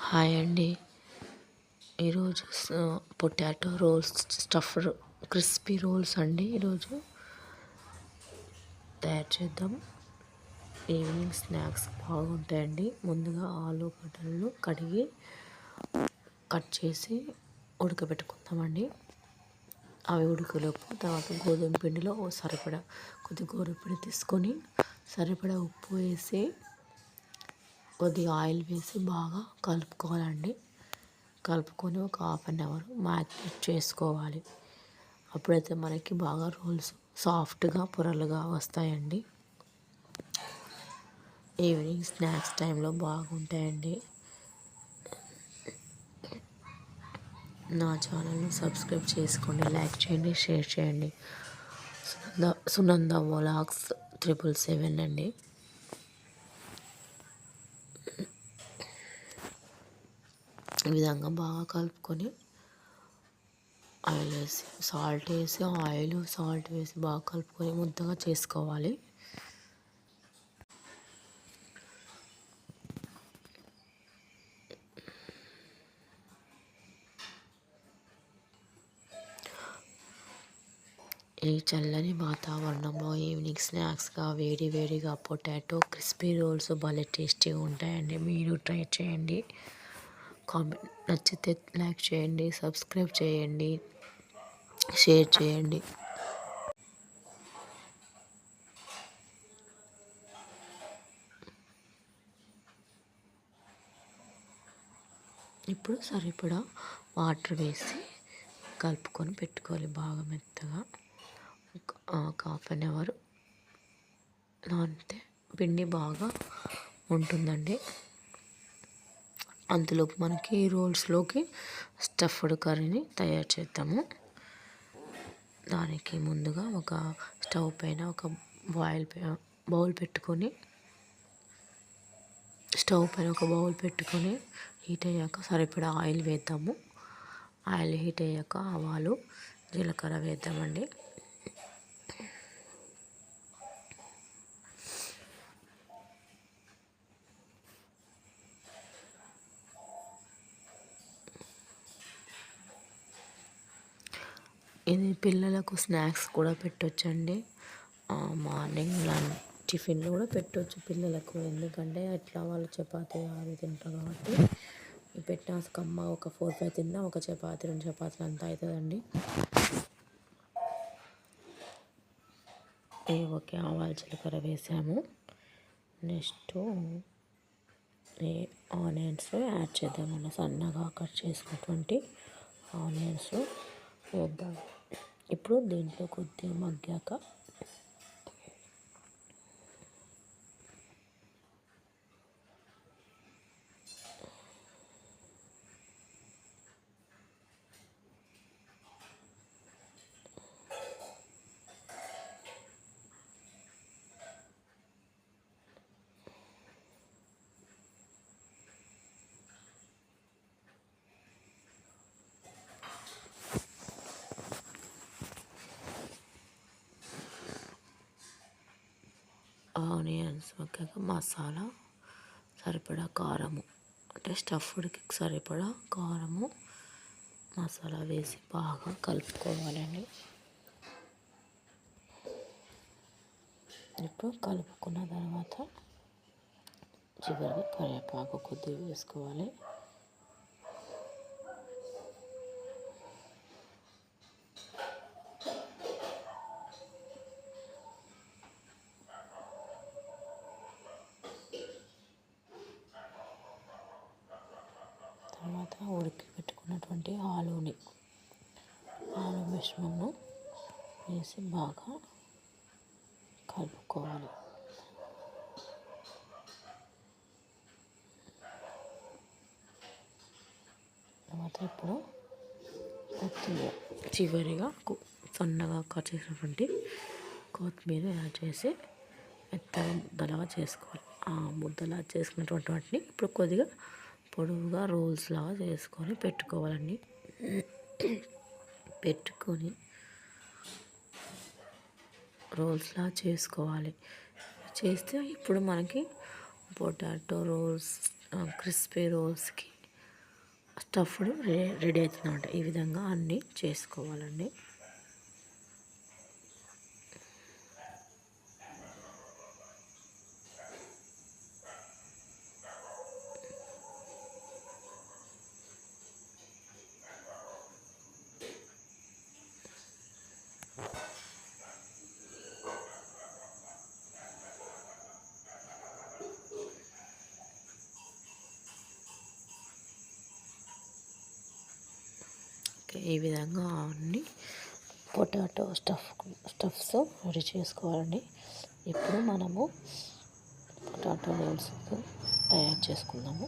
Hi అండి. ఈరోజు potato rolls stuffed crispy rolls అండి ఈరోజు తయారు చేద్దాం. ఈవినింగ్ స్నాక్స్ బాగుంటాయండి. ముందుగా ఆలుగడ్డలను కడిగి కట్ చేసి ఉడకబెట్టుకుందామండి. అవి ఉడకలోపు తర్వాత గోధుమ పిండిలో సరిపడా కొద్దిగా గోధుమ పిండి తీసుకొని సరిపడా ఉప్పు వేసి కొద్దిగా ఆయిల్ వేసి బాగా కలుపుకోవాలండి. కలుపుకొని ఒక హాఫ్ అన్ అవర్ మ్యారినేట్ చేసుకోవాలి. అప్పుడైతే మనకి బాగా రోల్స్ సాఫ్ట్గా పొరలుగా వస్తాయండి. ఈవినింగ్ స్నాక్స్ టైంలో బాగుంటాయండి. నా ఛానల్ని సబ్స్క్రైబ్ చేసుకోండి, లైక్ చేయండి, షేర్ చేయండి. సునంద వ్లాగ్స్ 777 అండి. ఈ విధంగా బాగా కలుపుకొని ఆయిల్ వేసి సాల్ట్ వేసి బాగా కలుపుకొని ముద్దగా చేసుకోవాలి. ఈ చల్లని వాతావరణంలో ఈవినింగ్ స్నాక్స్గా వేడిగా పొటాటో క్రిస్పీ రోల్స్ భలే టేస్టీగా ఉంటాయండి. మీరు ట్రై చేయండి. కామెంట్ నచ్చితే లైక్ చేయండి, సబ్స్క్రైబ్ చేయండి, షేర్ చేయండి. ఇప్పుడు సరిపడా వాటర్ వేసి కలుపుకొని పెట్టుకోవాలి బాగా మెత్తగా. ఒక హాఫ్ అన్ అవర్ నానితే పిండి బాగా ఉంటుందండి. అంతలోపు మనకి రోల్స్లోకి స్టఫ్డ్ కర్రీని తయారు చేద్దాము. దానికి ముందుగా ఒక స్టవ్ పైన ఒక బౌల్ పెట్టుకొని హీట్ అయ్యాక సరిపడా ఆయిల్ వేద్దాము. ఆయిల్ హీట్ అయ్యాక ఆవాలు జీలకర్ర వేద్దామండి. ఇది పిల్లలకు స్నాక్స్ కూడా పెట్టొచ్చండి. మార్నింగ్ లంచ్ టిఫిన్లో కూడా పెట్టవచ్చు పిల్లలకు. ఎందుకంటే అట్లా వాళ్ళు చపాతీ అవి తింటారు కాబట్టి పెట్టిన కమ్మ ఒక 4-5 తిన్నా ఒక చపాతీ 2 చపాతీలు అంతా అవుతుందండి. ఓకే, ఆవాలు జీలకర్ర వేసాము. నెక్స్ట్ ఆనియన్స్ యాడ్ చేద్దామన్న సన్నగా కట్ చేసుకున్నటువంటి ఆనియన్స్ వేద్దాం. ఇప్పుడు దీంట్లో కొద్దిగా మగ్గాక ఆనియన్స్ మగ్గాక మసాలా సరిపడా కారము, అంటే స్టఫ్డ్కి సరిపడా కారము మసాలా వేసి బాగా కలుపుకోవాలండి. ఇప్పుడు కలుపుకున్న తర్వాత చివరిగా కరివేపాకు కొద్దిగా వేసుకోవాలి. తర్వాత ఉడికి పెట్టుకున్నటువంటి ఆలు మిశ్రమంను వేసి బాగా కలుపుకోవాలి. తర్వాత ఇప్పుడు చివరిగా సన్నగా కట్ చేసినటువంటి కొత్తిమీర యాడ్ చేసి మెత్తగా ముద్దలాగా చేసుకోవాలి. ఆ ముద్దలా చేసుకున్నటువంటి వాటిని ఇప్పుడు కొద్దిగా పొడవుగా రోల్స్ లాగా చేసుకొని పెట్టుకోవాలండి. పెట్టుకొని రోల్స్లా చేసుకోవాలి. చేస్తే ఇప్పుడు మనకి పొటాటో రోల్స్ క్రిస్పీ రోల్స్కి స్టఫ్డ్ రెడీ అవుతుందన్నమాట. ఈ విధంగా అన్నీ చేసుకోవాలండి. ఈ విధంగా అన్ని పొటాటో స్టఫ్స్ రెడీ చేసుకోవాలండి. ఇప్పుడు మనము పొటాటో రోల్స్ తయారు చేసుకుందాము.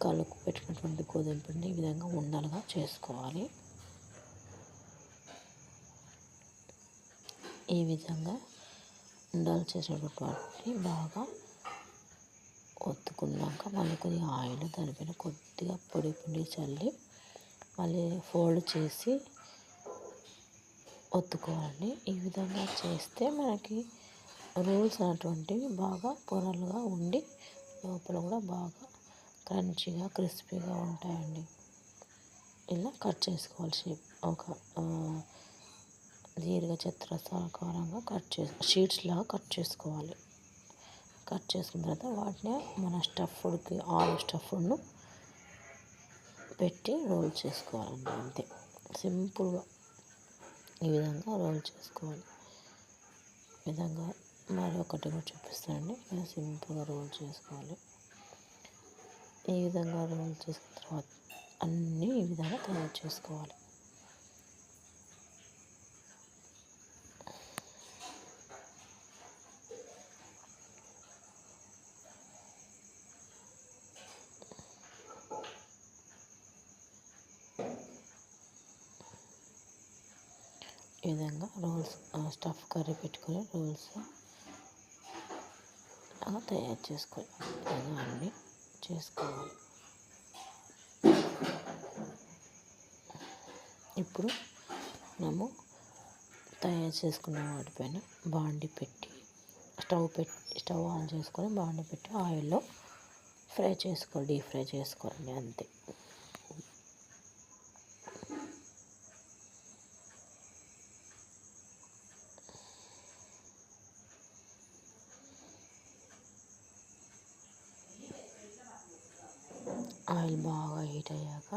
కలుపు పెట్టుకున్నటువంటి గోధుమ పిండి ఈ విధంగా ఉండలుగా చేసుకోవాలి. ఈ విధంగా ఉండలు చేసేటువంటి వాటిని బాగా ఒత్తుకున్నాక మళ్ళీ కొద్దిగా ఆయిల్ దానిపైన కొద్దిగా పొడి పిండి చల్లి మళ్ళీ ఫోల్డ్ చేసి ఒత్తుకోవాలండి. ఈ విధంగా చేస్తే మనకి రోల్స్ అనేటువంటివి బాగా పొరలుగా ఉండి లోపల కూడా బాగా క్రంచీగా క్రిస్పీగా ఉంటాయండి. ఇలా కట్ చేసుకోవాలి. ఒక దీర్ఘ చతురస్రాకారంగా షీట్స్ లాగా కట్ చేసుకోవాలి. కట్ చేసుకున్న తర్వాత వాటిని మన ఆలు స్టఫ్ను పెట్టి రోల్ చేసుకోవాలండి. అంతే సింపుల్గా ఈ విధంగా రోల్ చేసుకోవాలి. ఈ విధంగా మరొకటి కూడా చూపిస్తానండి. ఇలా సింపుల్గా రోల్ చేసుకోవాలి. ఈ విధంగా రోల్ చేసుకున్న తర్వాత అన్నీ ఈ విధంగా తయారు చేసుకోవాలి. ఈ విధంగా రోల్స్ స్టఫ్ కర్రీ పెట్టుకొని రోల్స్ అలా తయారు చేసుకోవాలి. అన్నీ చేసుకోవాలి. ఇప్పుడు మనము తయారు చేసుకున్న వాటిపైన బాండి పెట్టి స్టవ్ ఆన్ చేసుకొని బాండి పెట్టి ఆయిల్లో డీప్ ఫ్రై చేసుకోండి. అంతే. ఆయిల్ బాగా హీట్ అయ్యాక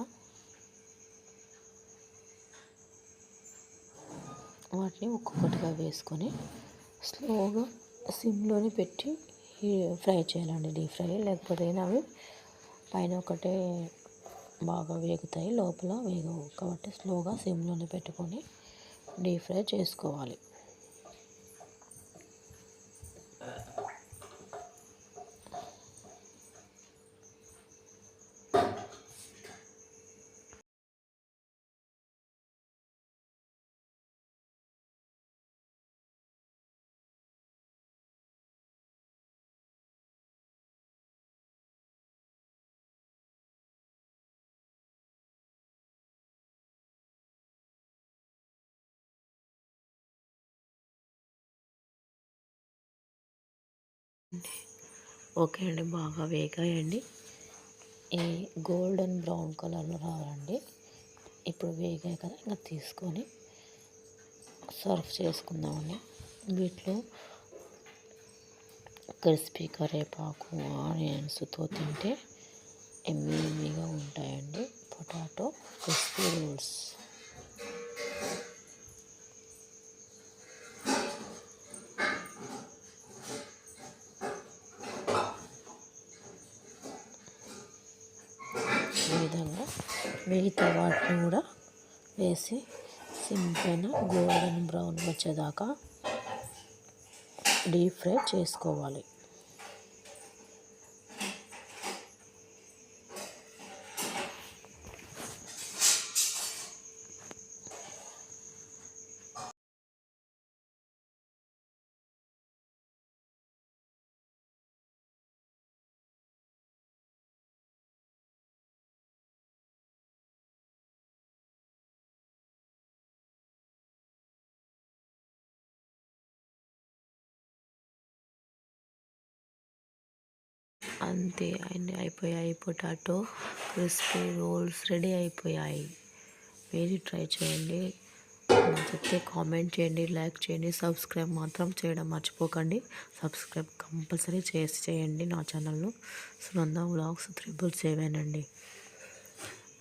వాటిని ఒక్కొక్కటిగా వేసుకొని స్లోగా సిమ్లోనే పెట్టి ఫ్రై చేయాలండి. డీప్ ఫ్రై లేకపోతే అవి పైన ఒకటే బాగా వేగుతాయి, లోపల వేగవు. కాబట్టి స్లోగా సిమ్లోనే పెట్టుకొని డీప్ ఫ్రై చేసుకోవాలి. ఓకే అండి, బాగా వేగాయండి. ఈ గోల్డెన్ బ్రౌన్ కలర్లో రావాలండి. ఇప్పుడు వేగాయి కదా, ఇంకా తీసుకొని సర్వ్ చేసుకుందామండి. వీటిలో క్రిస్పీ కరివేపాకు ఆనియన్స్తో తింటే ఎమ్మీగా ఉంటాయండి పొటాటో క్రిస్పీ రోల్స్. ఈ విధంగా మిగతా వాటిని కూడా వేసి సింపుల్ గోల్డెన్ బ్రౌన్ వచ్చేదాకా డీప్ ఫ్రై చేసుకోవాలి. అంతే అన్నీ అయిపోయాయి. పొటాటో క్రిస్పీ రోల్స్ రెడీ అయిపోయాయి. మీరు ట్రై చేయండి. నచ్చితే కామెంట్ చేయండి, లైక్ చేయండి, సబ్స్క్రైబ్ మాత్రం చేయడం మర్చిపోకండి. సబ్స్క్రైబ్ కంపల్సరీ చేయండి నా ఛానల్ను. సునంద వ్లాగ్స్ 777 అండి.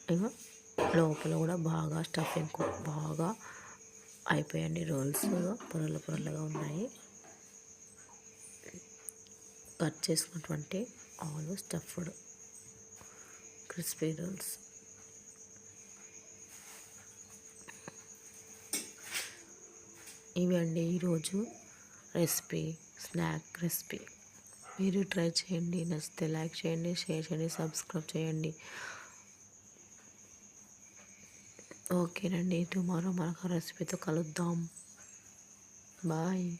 ఇక లోపల కూడా బాగా స్టఫింగ్ బాగా అయిపోయాయండి. రోల్స్ పొరలు పొరలుగా ఉన్నాయి. కట్ చేసుకున్నటువంటి ఆలు స్టఫ్డ్ క్రిస్పీ రోల్స్. ఇవి అండి ఈరోజు రెసిపీ, స్నాక్ రెసిపీ. మీరు ట్రై చేయండి. నచ్చితే లైక్ చేయండి, షేర్ చేయండి, సబ్స్క్రైబ్ చేయండి. ఓకేనండి, టుమారో మరొక రెసిపీతో కలుద్దాం. బాయ్.